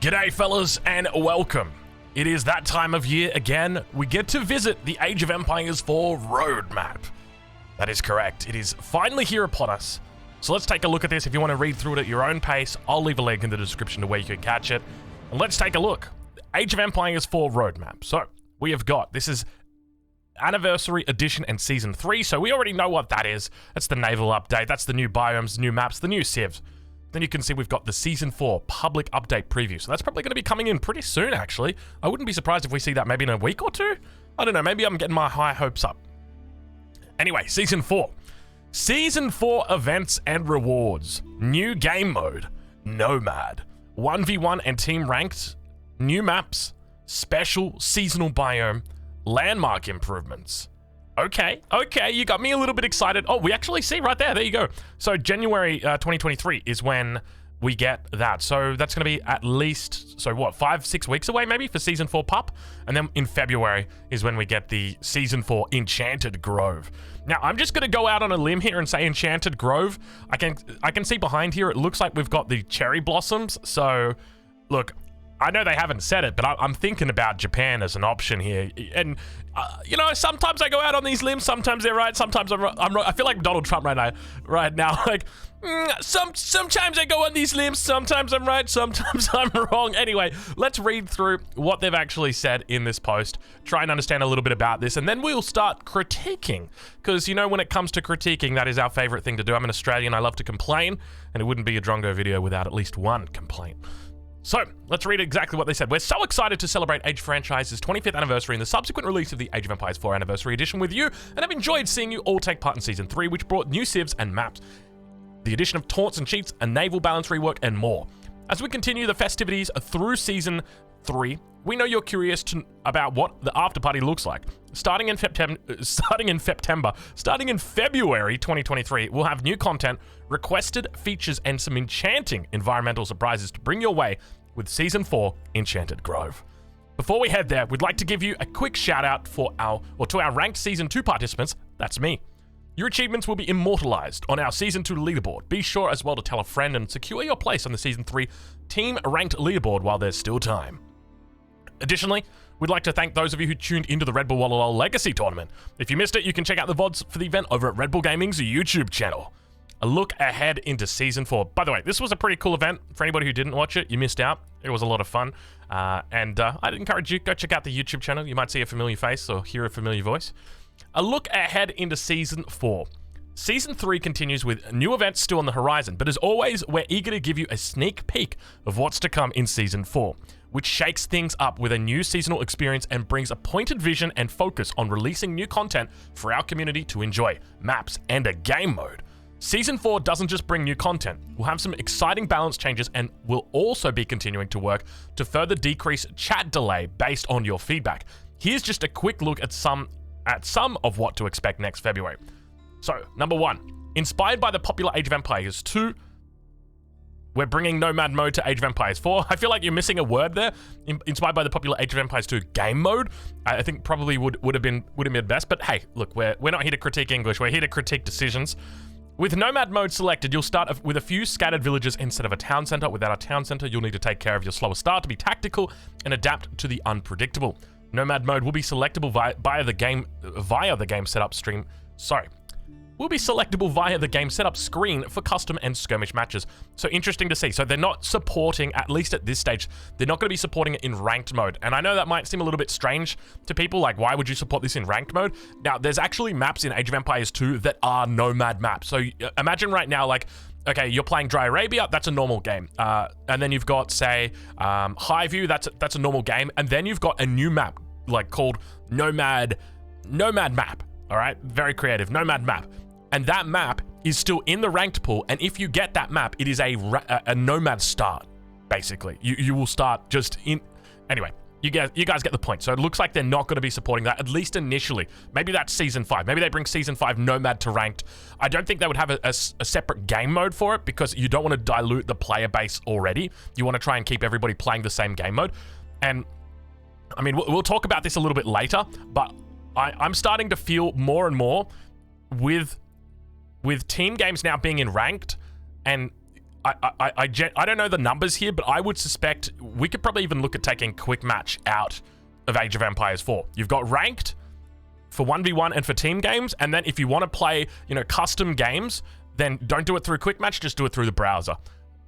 G'day fellas and welcome. It is that time of year again. We get to visit the Age of Empires 4 roadmap. That is correct. It is finally here upon us. So let's take a look at this. If you want to read through it at your own pace, I'll leave a link in the description to where you can catch it. And let's take a look. Age of Empires 4 roadmap. So we have got, this is Anniversary Edition and Season 3. So we already know what that is. That's the naval update. That's the new biomes, new maps, the new civs. Then you can see we've got the Season 4 public update preview. So that's probably going to be coming in pretty soon, actually. I wouldn't be surprised if we see that maybe in a week or two. I don't know. Maybe I'm getting my high hopes up. Anyway, Season 4. Season 4 events and rewards. New game mode. Nomad. 1v1 and team ranked. New maps. Special seasonal biome. Landmark improvements. Okay, you got me a little bit excited. Oh, we actually see right there you go. So January 2023 is when we get that. So that's going to be at least, so what, 5-6 weeks away maybe for Season 4 pup? And then in February is when we get the Season 4 Enchanted Grove. Now, I'm just going to go out on a limb here and say Enchanted Grove. I can see behind here, it looks like we've got the cherry blossoms. So, look, I know they haven't said it, but I'm thinking about Japan as an option here. And, you know, sometimes I go out on these limbs, sometimes they're right, sometimes I'm wrong. I feel like Donald Trump right now. Like, sometimes I go on these limbs, sometimes I'm right, sometimes I'm wrong. Anyway, let's read through what they've actually said in this post, try and understand a little bit about this, and then we'll start critiquing. Because, you know, when it comes to critiquing, that is our favorite thing to do. I'm an Australian, I love to complain, and it wouldn't be a Drongo video without at least one complaint. So, let's read exactly what they said. We're so excited to celebrate Age franchise's 25th anniversary and the subsequent release of the Age of Empires 4 Anniversary Edition with you, and have enjoyed seeing you all take part in Season 3, which brought new civs and maps, the addition of taunts and cheats, a naval balance rework, and more. As we continue the festivities through Season 3, we know you're curious about what the after party looks like. Starting in February 2023, we'll have new content, requested features, and some enchanting environmental surprises to bring your way with Season 4 Enchanted Grove. Before we head there, we'd like to give you a quick shout out to our ranked Season 2 participants. That's me. Your achievements will be immortalized on our Season 2 leaderboard. Be sure as well to tell a friend and secure your place on the Season 3 team ranked leaderboard while there's still time. Additionally, we'd like to thank those of you who tuned into the Red Bull Wallalow Legacy Tournament. If you missed it, you can check out the VODs for the event over at Red Bull Gaming's YouTube channel. A look ahead into Season 4. By the way, this was a pretty cool event. For anybody who didn't watch it, you missed out. It was a lot of fun. And I'd encourage you, go check out the YouTube channel. You might see a familiar face or hear a familiar voice. A look ahead into Season 4. Season 3 continues with new events still on the horizon, but as always, we're eager to give you a sneak peek of what's to come in Season 4, which shakes things up with a new seasonal experience and brings a pointed vision and focus on releasing new content for our community to enjoy, maps, and a game mode. Season 4 doesn't just bring new content. We'll have some exciting balance changes and we'll also be continuing to work to further decrease chat delay based on your feedback. Here's just a quick look at some of what to expect next February. So, number 1, inspired by the popular Age of Empires 2, we're bringing Nomad mode to Age of Empires 4. I feel like you're missing a word there. Inspired by the popular Age of Empires 2 game mode. I think probably would have been best. But hey, look, we're not here to critique English. We're here to critique decisions. With Nomad mode selected, you'll start with a few scattered villages instead of a town center. Without a town center, you'll need to take care of your slower start to be tactical and adapt to the unpredictable. Nomad mode will be selectable via the game setup stream. Will be selectable via the game setup screen for custom and skirmish matches. So interesting to see. So they're not supporting, at least at this stage, they're not going to be supporting it in ranked mode. And I know that might seem a little bit strange to people, like why would you support this in ranked mode? Now, there's actually maps in Age of Empires 2 that are Nomad maps. So imagine right now, like, okay, you're playing Dry Arabia, that's a normal game. And then you've got, say, Highview, that's a normal game. And then you've got a new map, like called Nomad map. All right, very creative, Nomad map. And that map is still in the ranked pool, and if you get that map, it is a Nomad start, basically. You will start just in... Anyway, you guys get the point. So it looks like they're not going to be supporting that, at least initially. Maybe that's Season 5. Maybe they bring Season 5 Nomad to ranked. I don't think they would have a separate game mode for it, because you don't want to dilute the player base already. You want to try and keep everybody playing the same game mode. And, I mean, we'll talk about this a little bit later, but I'm starting to feel more and more with team games now being in ranked, and I don't know the numbers here, but I would suspect we could probably even look at taking Quick Match out of Age of Empires 4. You've got Ranked for 1v1 and for team games, and then if you want to play, custom games, then don't do it through Quick Match, just do it through the browser.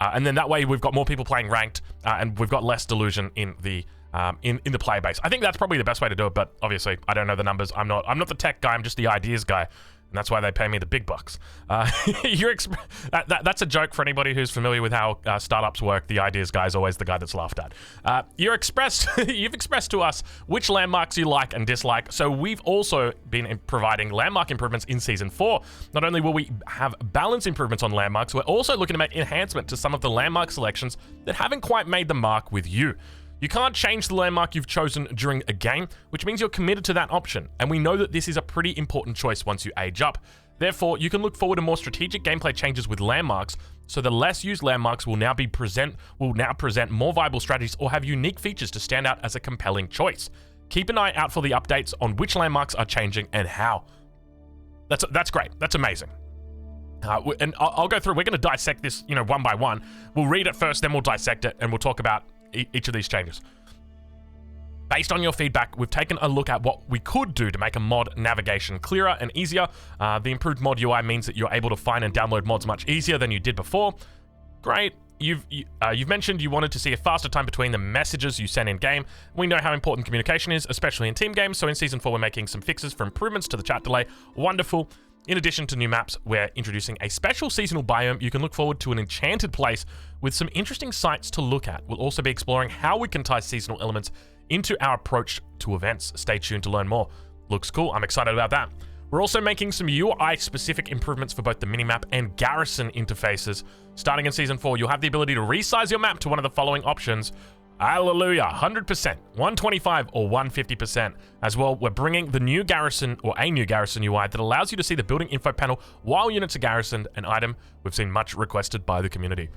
And then that way we've got more people playing Ranked, and we've got less delusion in the player base. I think that's probably the best way to do it, but obviously I don't know the numbers. I'm not the tech guy, I'm just the ideas guy. And that's why they pay me the big bucks. That's a joke for anybody who's familiar with how startups work. The ideas guy is always the guy that's laughed at. You've expressed to us which landmarks you like and dislike. So we've also been providing landmark improvements in Season 4. Not only will we have balance improvements on landmarks, we're also looking to make enhancement to some of the landmark selections that haven't quite made the mark with you. You can't change the landmark you've chosen during a game, which means you're committed to that option, and we know that this is a pretty important choice once you age up. Therefore, you can look forward to more strategic gameplay changes with landmarks, so the less used landmarks will now present more viable strategies or have unique features to stand out as a compelling choice. Keep an eye out for the updates on which landmarks are changing and how. That's great. That's amazing. And I'll go through. We're going to dissect this, one by one. We'll read it first, then we'll dissect it, and we'll talk about each of these changes. Based on your feedback, we've taken a look at what we could do to make a mod navigation clearer and easier. The improved mod UI means that you're able to find and download mods much easier than you did before. Great. You've mentioned you wanted to see a faster time between the messages you send in game. We know how important communication is, especially in team games, so in Season 4 we're making some fixes for improvements to the chat delay. Wonderful. In addition to new maps, we're introducing a special seasonal biome. You can look forward to an enchanted place with some interesting sights to look at. We'll also be exploring how we can tie seasonal elements into our approach to events. Stay tuned to learn more. Looks cool. I'm excited about that. We're also making some UI-specific improvements for both the minimap and garrison interfaces. Starting in Season 4, you'll have the ability to resize your map to one of the following options. Hallelujah, 100%, 125, or 150%. As well, we're bringing the new garrison, or a new garrison UI that allows you to see the building info panel while units are garrisoned, an item we've seen much requested by the community.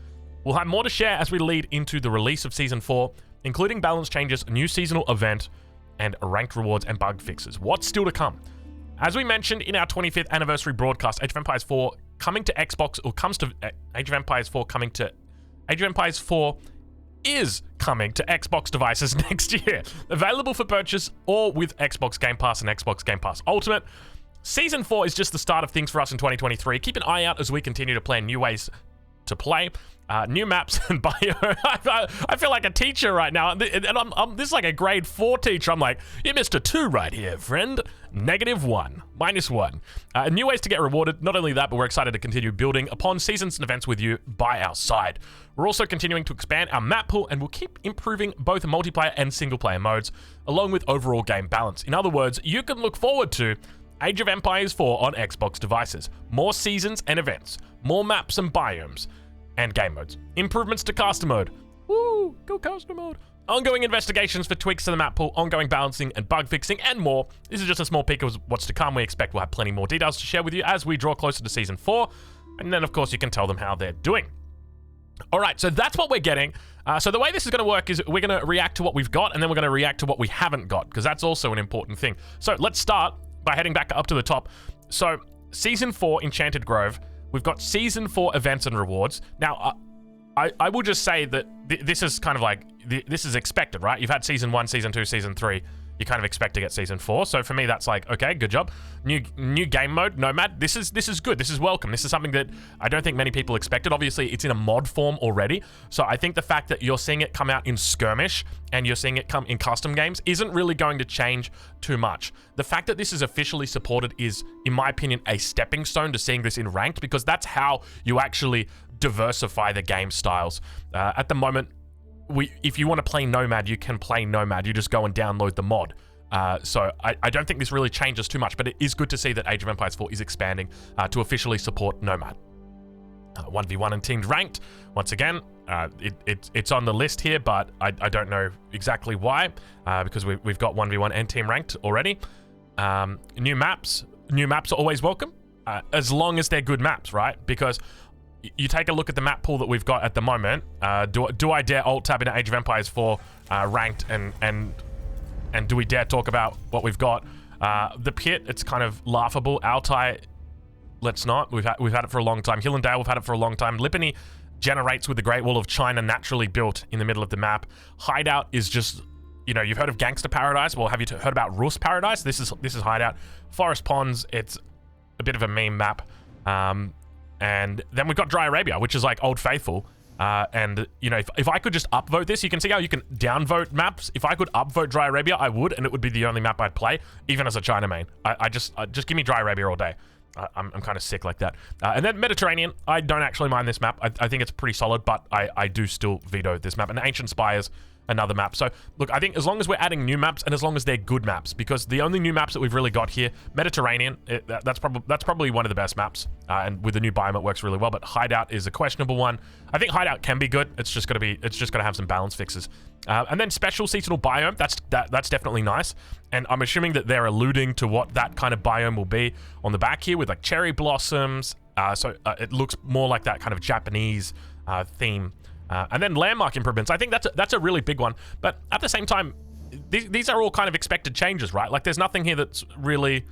We'll have more to share as we lead into the release of Season 4, including balance changes, a new seasonal event, and ranked rewards and bug fixes. What's still to come? As we mentioned in our 25th anniversary broadcast, Age of Empires 4 coming to Xbox, or comes to Age of Empires 4 coming to Age of Empires 4 is coming to Xbox devices next year. Available for purchase or with Xbox Game Pass and Xbox Game Pass Ultimate. Season 4 is just the start of things for us in 2023. Keep an eye out as we continue to plan new ways to play, new maps and bio. I feel like a teacher right now, and this is like a grade 4 teacher. I'm like, you missed a 2 right here, friend. -1, -1. New ways to get rewarded. Not only that, but we're excited to continue building upon seasons and events with you by our side. We're also continuing to expand our map pool, and we'll keep improving both multiplayer and single player modes, along with overall game balance. In other words, you can look forward to Age of Empires 4 on Xbox devices, more seasons and events, more maps and biomes, and game modes, improvements to caster mode. Woo, go caster mode. Ongoing investigations for tweaks to the map pool, ongoing balancing and bug fixing, and more. This is just a small peek of what's to come. We expect we'll have plenty more details to share with you as we draw closer to Season 4, and then of course you can tell them how they're doing. All right, so that's what we're getting. So the way this is going to work is we're going to react to what we've got, and then we're going to react to what we haven't got, because that's also an important thing. So let's start by heading back up to the top. So Season 4 Enchanted Grove, we've got Season 4 events and rewards. Now, I will just say that this is kind of like, this is expected, right? You've had Season 1, Season 2, Season 3. You kind of expect to get Season 4. So for me, that's like, okay, good job. New game mode, Nomad. This is good. This is welcome. This is something that I don't think many people expected. Obviously, it's in a mod form already. So I think the fact that you're seeing it come out in Skirmish and you're seeing it come in custom games isn't really going to change too much. The fact that this is officially supported is, in my opinion, a stepping stone to seeing this in ranked, because that's how you actually diversify the game styles. At the moment, if you want to play Nomad, you can play Nomad. You just go and download the mod. So I don't think this really changes too much, but it is good to see that Age of Empires 4 is expanding to officially support Nomad. 1v1 and teamed ranked. Once again, it's on the list here, but I don't know exactly why, because we've got 1v1 and team ranked already. New maps are always welcome, as long as they're good maps, right? Because you take a look at the map pool that we've got at the moment. Do I dare alt tab into Age of Empires 4 ranked, and do we dare talk about what we've got? The pit, it's kind of laughable. Altai, let's not. We've had it for a long time. Hill and Dale, we've had it for a long time. Lipany, generates with the Great Wall of China naturally built in the middle of the map. Hideout is just, you know, you've heard of Gangster Paradise. Well, have you heard about Rus Paradise? This is Hideout. Forest Ponds, it's a bit of a meme map. And then we've got Dry Arabia, which is like Old Faithful. And, you know, if I could just upvote this, you can see how you can downvote maps. If I could upvote Dry Arabia, I would, and it would be the only map I'd play, even as a China main. Just give me Dry Arabia all day. I'm kind of sick like that. And then Mediterranean, I don't actually mind this map. I think it's pretty solid, but I do still veto this map. And Ancient Spires, another map. So, look, I think as long as we're adding new maps and as long as they're good maps, because the only new maps that we've really got here, Mediterranean, that's probably one of the best maps. And with the new biome, it works really well. But Hideout is a questionable one. I think Hideout can be good. It's just gotta have some balance fixes. And then Special Seasonal Biome, that's definitely nice. And I'm assuming that they're alluding to what that kind of biome will be on the back here with like cherry blossoms. So it looks more like that kind of Japanese theme. And then landmark improvements. I think that's a really big one. But at the same time, these are all kind of expected changes, right? Like there's nothing here that's really...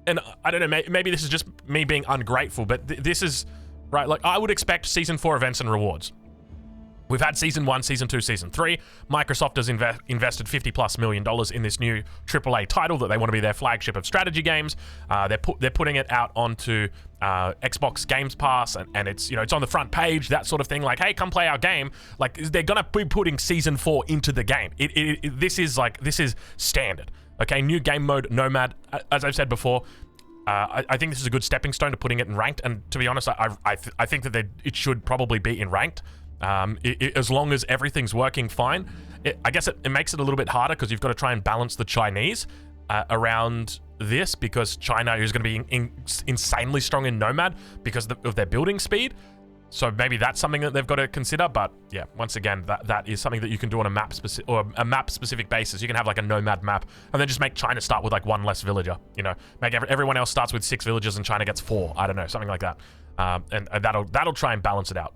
And I don't know, maybe this is just me being ungrateful, but this is, right, like I would expect Season 4 events and rewards. We've had Season 1, Season 2, Season 3. Microsoft has invested $50+ million in this new AAA title that they want to be their flagship of strategy games. They're putting it out onto Xbox Games Pass, and it's, you know, it's on the front page, that sort of thing. Like, hey, come play our game. Like, they're gonna be putting Season 4 into the game. This is standard. Okay, new game mode, Nomad. As I've said before, I think this is a good stepping stone to putting it in ranked. And to be honest, I think that it should probably be in ranked. As long as everything's working fine. I guess it makes it a little bit harder because you've got to try and balance the Chinese around this, because China is going to be insanely strong in Nomad because of their building speed. So maybe that's something that they've got to consider. But yeah, once again, that is something that you can do on a map specific basis. You can have like a Nomad map and then just make China start with like one less villager. You know, make everyone else starts with 6 villagers and China gets 4. I don't know, something like that. And that'll try and balance it out.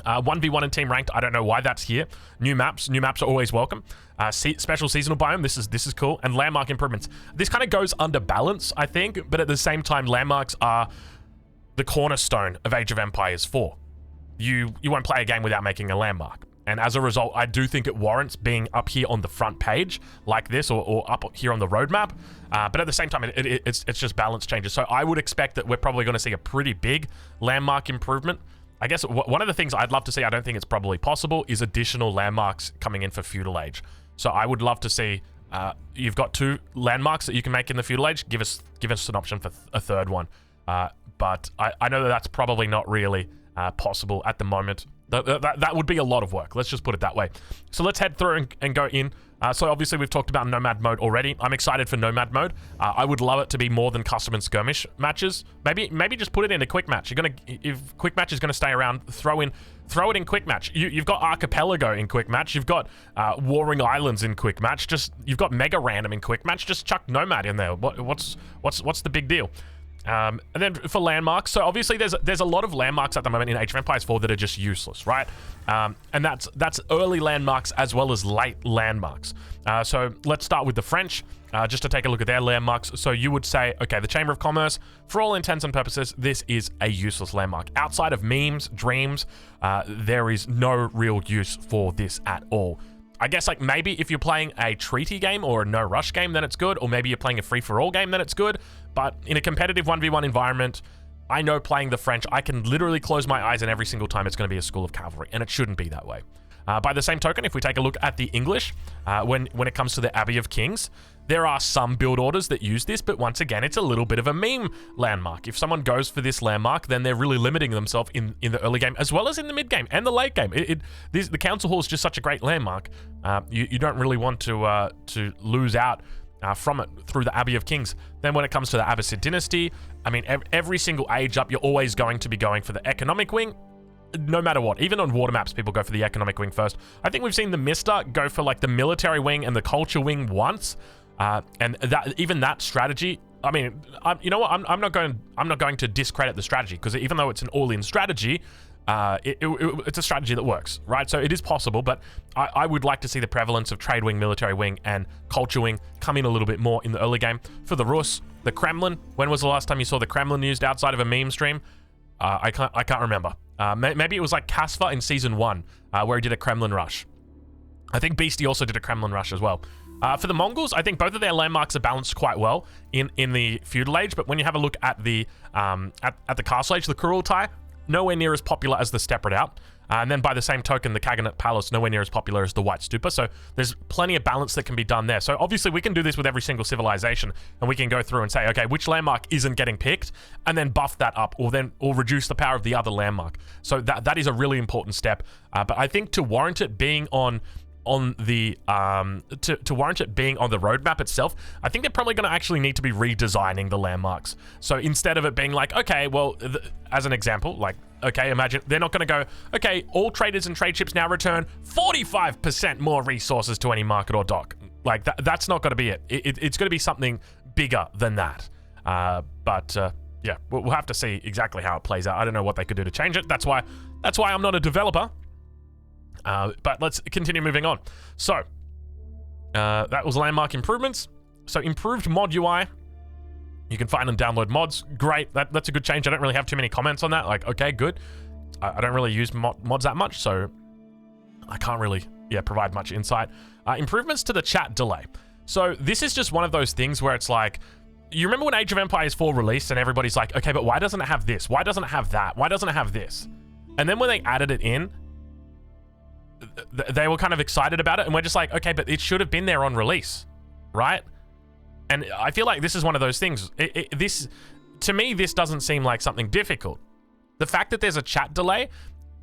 1v1 and team ranked, I don't know why that's here. New maps are always welcome. Special seasonal biome, this is cool. And landmark improvements. This kind of goes under balance, I think, but at the same time, landmarks are the cornerstone of Age of Empires 4. You won't play a game without making a landmark. And as a result, I do think it warrants being up here on the front page like this, or up here on the roadmap. But at the same time, it's just balance changes. So I would expect that we're probably going to see a pretty big landmark improvement. I guess one of the things I'd love to see, I don't think it's probably possible, is additional landmarks coming in for Feudal Age. So I would love to see, you've got 2 landmarks that you can make in the Feudal Age. Give us an option for a third one. But I know that that's probably not really possible at the moment. That would be a lot of work. Let's just put it that way. So let's head through and go in. So obviously we've talked about Nomad mode already. I'm excited for Nomad mode. I would love it to be more than custom and skirmish matches. Maybe just put it in a quick match. If quick match is gonna stay around, throw it in quick match. You've got Archipelago in quick match. You've got Warring Islands in quick match. You've got Mega Random in quick match. Just chuck Nomad in there. What's the big deal? And then for landmarks, so obviously there's a lot of landmarks at the moment in Age of Empires 4 that are just useless, right? And that's early landmarks as well as late landmarks. So let's start with the French, just to take a look at their landmarks. So you would say, okay, the Chamber of Commerce, for all intents and purposes, this is a useless landmark. Outside of memes, dreams, there is no real use for this at all. I guess, like, maybe if you're playing a treaty game or a no-rush game, then it's good. Or maybe you're playing a free-for-all game, then it's good. But in a competitive 1v1 environment, I know playing the French, I can literally close my eyes and every single time it's going to be a School of Cavalry. And it shouldn't be that way. By the same token, if we take a look at the English, when it comes to the Abbey of Kings, there are some build orders that use this, but once again, it's a little bit of a meme landmark. If someone goes for this landmark, then they're really limiting themselves in the early game, as well as in the mid game and the late game. The Council Hall is just such a great landmark. You don't really want to lose out from it through the Abbey of Kings. Then when it comes to the Abbasid dynasty, I mean, every single age up, you're always going to be going for the economic wing. No matter what, even on water maps, people go for the economic wing first. I think we've seen the Mister go for like the military wing and the culture wing once, and that strategy. I mean, you know what? I'm not going to discredit the strategy, because even though it's an all-in strategy, it's a strategy that works, right? So it is possible, but I would like to see the prevalence of trade wing, military wing, and culture wing come in a little bit more in the early game. For the Rus, the Kremlin. When was the last time you saw the Kremlin used outside of a meme stream? I can't remember. Maybe it was like Casfa in Season 1, where he did a Kremlin rush. I think Beastie also did a Kremlin rush as well. For the Mongols, I think both of their landmarks are balanced quite well in the feudal age, but when you have a look at the castle age, the Kurultai, nowhere near as popular as the Steppe Redoubt. And then by the same token, the Kaganet Palace, nowhere near as popular as the White Stupa. So there's plenty of balance that can be done there. So obviously we can do this with every single civilization, and we can go through and say, okay, which landmark isn't getting picked, and then buff that up, or reduce the power of the other landmark. So that is a really important step. But I think to warrant it being on the to warrant it being on the roadmap itself, I think they're probably going to actually need to be redesigning the landmarks. So instead of it being like, okay, well, as an example, like, okay, imagine they're not going to go, okay, all traders and trade ships now return 45% more resources to any market or dock. Like that's not going to be it. It's going to be something bigger than that. Yeah, we'll have to see exactly how it plays out. I don't know what they could do to change it. That's why I'm not a developer. But let's continue moving on. So, that was landmark improvements. So, improved mod UI. You can find and download mods. Great. That's a good change. I don't really have too many comments on that. Like, okay, good. I don't really use mods that much, so I can't really, provide much insight. Improvements to the chat delay. So, this is just one of those things where it's like, you remember when Age of Empires 4 released and everybody's like, okay, but why doesn't it have this? Why doesn't it have that? Why doesn't it have this? And then when they added it in, they were kind of excited about it, and we're just like, okay, but it should have been there on release, right? And I feel like this is one of those things. To me, this doesn't seem like something difficult. The fact that there's a chat delay,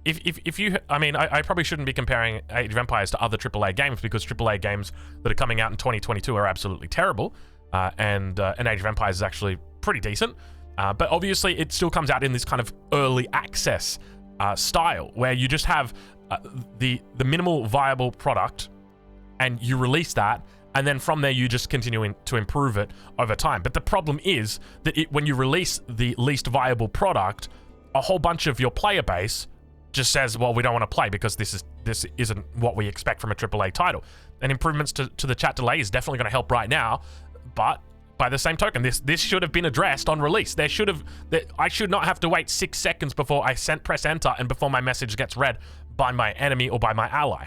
if you, I mean, I probably shouldn't be comparing Age of Empires to other AAA games, because AAA games that are coming out in 2022 are absolutely terrible, and Age of Empires is actually pretty decent, but obviously it still comes out in this kind of early access style, where you just have the minimal viable product, and you release that, and then from there you just continue to improve it over time. But the problem is that when you release the least viable product, a whole bunch of your player base just says, well, we don't want to play because this isn't what we expect from a AAA title. And improvements to the chat delay is definitely going to help right now, but by the same token, this should have been addressed on release. I should not have to wait 6 seconds before I press enter and before my message gets read by my enemy or by my ally.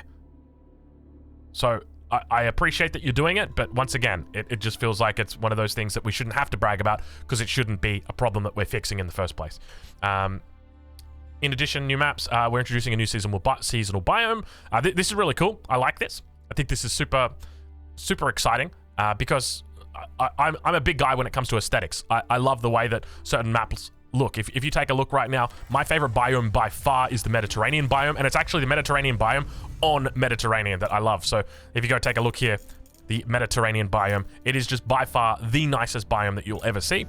So I appreciate that you're doing it, but once again, it just feels like it's one of those things that we shouldn't have to brag about, because it shouldn't be a problem that we're fixing in the first place. In addition, new maps, we're introducing a new seasonal biome. This is really cool. I like this. I think this is super, super exciting, because I'm a big guy when it comes to aesthetics. I love the way that certain maps look. If you take a look right now, my favorite biome by far is the Mediterranean biome, and it's actually the Mediterranean biome on Mediterranean that I love. So if you go take a look here, the Mediterranean biome, it is just by far the nicest biome that you'll ever see.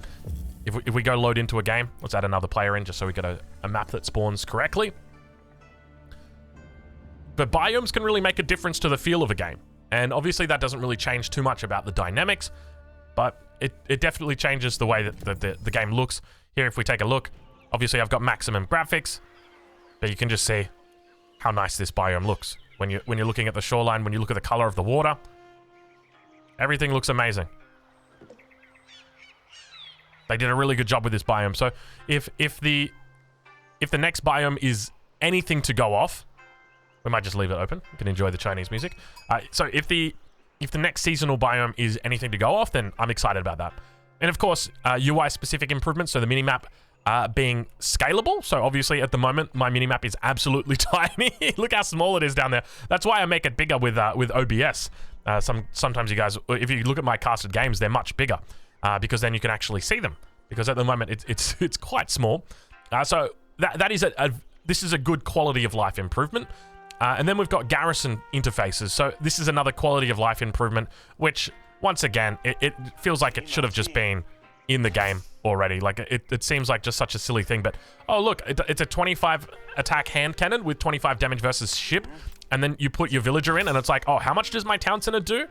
If we go load into a game, let's add another player in just so we get a map that spawns correctly. But biomes can really make a difference to the feel of a game, and obviously that doesn't really change too much about the dynamics, but it definitely changes the way that the game looks. Here, if we take a look, obviously I've got maximum graphics, but you can just see how nice this biome looks. When you're looking at the shoreline, when you look at the color of the water, everything looks amazing. They did a really good job with this biome. So if the next biome is anything to go off, we might just leave it open. You can enjoy the Chinese music. So if the next seasonal biome is anything to go off, then I'm excited about that. And of course, UI-specific improvements, so the minimap being scalable. So obviously, at the moment, my minimap is absolutely tiny. Look how small it is down there. That's why I make it bigger with OBS. Sometimes you guys, if you look at my casted games, they're much bigger, because then you can actually see them. Because at the moment, it's quite small. So this is a good quality of life improvement. And then we've got garrison interfaces. So this is another quality of life improvement, which, once again, it feels like it should have just been in the game already. Like, it seems like just such a silly thing, but, oh, look, it's a 25 attack hand cannon with 25 damage versus ship, and then you put your villager in, and it's like, oh, how much does my town center do?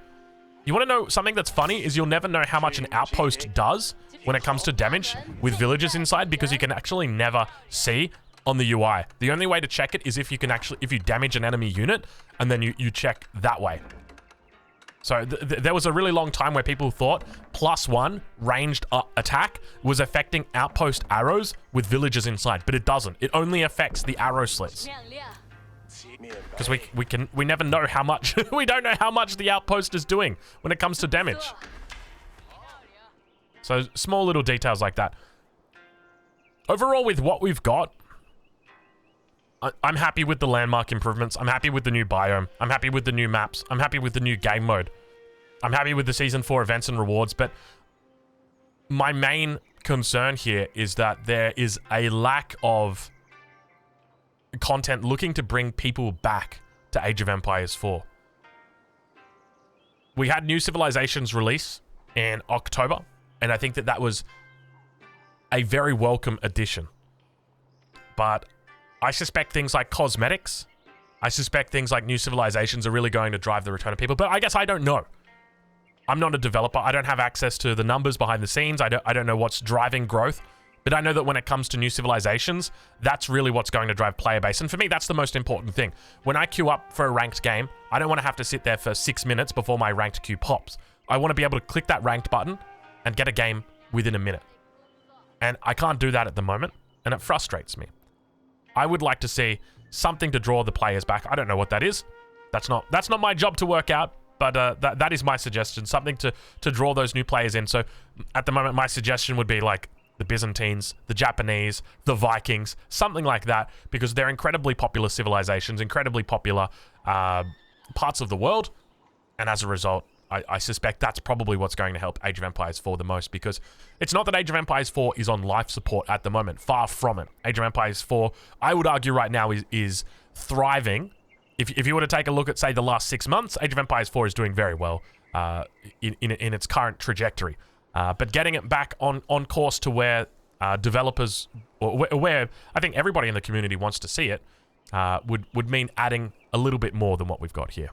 You want to know something that's funny is you'll never know how much an outpost does when it comes to damage with villagers inside, because you can actually never see on the UI. The only way to check it is if you damage an enemy unit, and then you check that way. So there was a really long time where people thought +1 ranged attack was affecting outpost arrows with villagers inside, but it doesn't. It only affects the arrow slits. Because we never know how much we don't know how much the outpost is doing when it comes to damage. So small little details like that. Overall, with what we've got, I'm happy with the landmark improvements. I'm happy with the new biome. I'm happy with the new maps. I'm happy with the new game mode. I'm happy with the Season 4 events and rewards, but my main concern here is that there is a lack of content looking to bring people back to Age of Empires 4. We had New Civilizations release in October, and I think that that was a very welcome addition. But I suspect things like cosmetics, I suspect things like New Civilizations are really going to drive the return of people, but I guess I don't know. I'm not a developer. I don't have access to the numbers behind the scenes. I don't know what's driving growth, but I know that when it comes to New Civilizations, that's really what's going to drive player base. And for me, that's the most important thing. When I queue up for a ranked game, I don't want to have to sit there for 6 minutes before my ranked queue pops. I want to be able to click that ranked button and get a game within a minute. And I can't do that at the moment, and it frustrates me. I would like to see something to draw the players back. I don't know what that is. That's not my job to work out, but that is my suggestion. Something to draw those new players in. So at the moment, my suggestion would be like the Byzantines, the Japanese, the Vikings, something like that, because they're incredibly popular civilizations, incredibly popular parts of the world, and as a result, I suspect that's probably what's going to help Age of Empires 4 the most, because it's not that Age of Empires 4 is on life support at the moment. Far from it. Age of Empires 4, I would argue right now, is thriving. If you were to take a look at, say, the last 6 months, Age of Empires 4 is doing very well in its current trajectory. But getting it back on course to where developers, or where I think everybody in the community wants to see it, would mean adding a little bit more than what we've got here.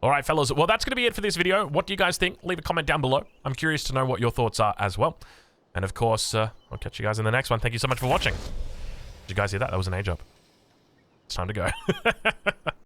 All right, fellas. Well, that's going to be it for this video. What do you guys think? Leave a comment down below. I'm curious to know what your thoughts are as well. And of course, I'll catch you guys in the next one. Thank you so much for watching. Did you guys hear that? That was an A job. It's time to go.